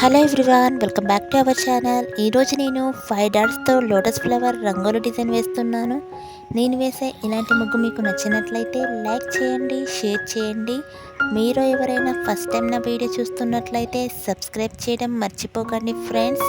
Hello everyone, welcome back to our channel. ఈరోజు నేను 5 డాట్స్తో lotus flower rangoli design వేస్తున్నాను. నేను వేసే ఇలాంటి ముగ్గు మీకు నచ్చినట్లయితే లైక్ చేయండి, షేర్ చేయండి. మీరు ఎవరైనా ఫస్ట్ టైం నా వీడియో చూస్తున్నట్లయితే సబ్స్క్రైబ్ చేయడం మర్చిపోకండి ఫ్రెండ్స్.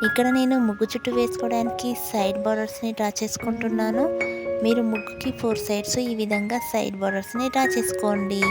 ఇక్కడ నేను ముగ్గు చుట్టూ వేసుకోవడానికి సైడ్ బార్డర్స్ని డ్రా చేసుకుంటున్నాను. మీరు ముగ్గుకి 4 సైడ్స్ ఈ విధంగా సైడ్ బార్డర్స్ని డ్రా చేసుకోండి.